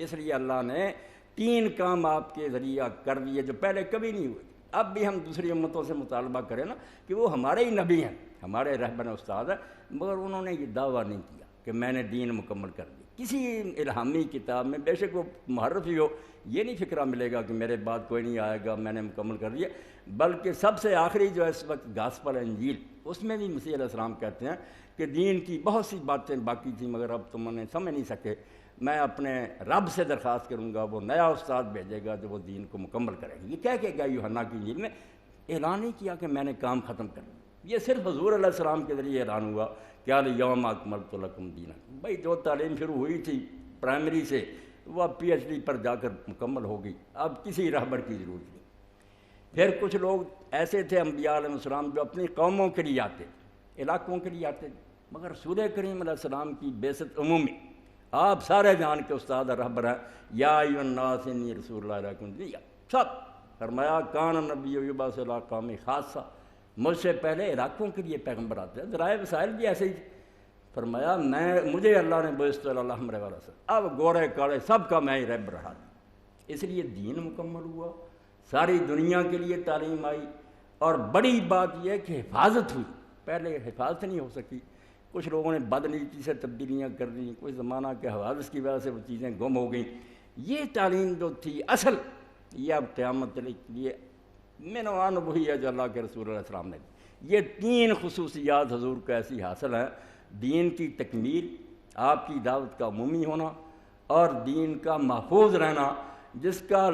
اس لیے اللہ نے 3 کام آپ کے ذریعہ کر دیے جو پہلے کبھی نہیں ہوئے. اب بھی ہم دوسری امتوں سے مطالبہ کریں نا کہ وہ ہمارے ہی نبی ہیں، ہمارے رہبر استاد ہیں، مگر انہوں نے یہ دعویٰ نہیں کیا کہ میں نے دین مکمل کر دیا. کسی الہامی کتاب میں بے شک وہ محرف ہی ہو، یہ نہیں فکرہ ملے گا کہ میرے بعد کوئی نہیں آئے گا میں نے مکمل کر دیا. بلکہ سب سے آخری جو ہے اس وقت گاسپل انجیل، اس میں بھی مسیح علیہ السلام کہتے ہیں کہ دین کی بہت سی باتیں باقی تھیں مگر اب تم نے سمجھ نہیں سکے. میں اپنے رب سے درخواست کروں گا وہ نیا استاد بھیجے گا جو وہ دین کو مکمل کرے گا. یہ کہہ کے گیا یوحنا کی انجیل میں، اعلان نہیں کیا کہ میں نے کام ختم کر دیا. یہ صرف حضور علیہ السلام کے ذریعے اعلان ہوا کہ الیوم اکملت لکم دینکم. بھائی جو تعلیم شروع ہوئی تھی پرائمری سے وہ اب پی ایچ ڈی پر جا کر مکمل ہو گئی، اب کسی رہبر کی ضرورت نہیں. پھر کچھ لوگ ایسے تھے انبیاء علیہ السلام جو اپنی قوموں کے لیے آتے، علاقوں کے لیے آتے، مگر رسول کریم علیہ السلام کی بعثت عمومی، آپ سارے جان کے استاد اور رہبر ہیں. یا ایھا الناس انی رسول اللہ الیکم جميعا. سب فرمایا کان النبی یبعث الی قوم خاصہ، مجھ سے پہلے علاقوں کے لیے پیغمبر آتے ہیں. ذرائع وسائل بھی ایسے ہی. فرمایا مجھے اللہ نے بعثت اللہ ہمارے والا سے، اب گورے کالے سب کا میں ہی رہبر رہا. اس لیے دین مکمل ہوا، ساری دنیا کے لیے تعلیم آئی. اور بڑی بات یہ کہ حفاظت ہوئی. پہلے حفاظت نہیں ہو سکی، کچھ لوگوں نے بدنیتی سے تبدیلیاں کر دیں، کوئی زمانہ کے حوادث کی وجہ سے وہ چیزیں گم ہو گئیں. یہ تعلیم جو تھی اصل، یہ اب قیامت کے لیے من وان وہی ہے جو اللہ کے رسول علیہ السلام نے دی. یہ 3 خصوصیات حضور کو ایسی حاصل ہیں: دین کی تکمیل، آپ کی دعوت کا عمومی ہونا، اور دین کا محفوظ رہنا، جس کا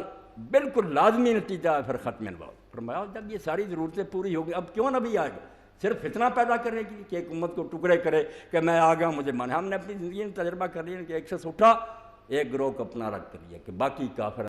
بالکل لازمی نتیجہ ہے پھر ختم الوقت. فرمایا جب یہ ساری ضرورتیں پوری ہو گئی اب کیوں نبی آئے گا؟ صرف فتنہ پیدا کرنے کے لیے کہ ایک امت کو ٹکڑے کرے کہ میں آ گیا مجھے مانے. ہم نے اپنی زندگی میں تجربہ کر لیا کہ ایک شخص اٹھا، ایک گروہ کو اپنا رکھ کر لیا کہ باقی کافر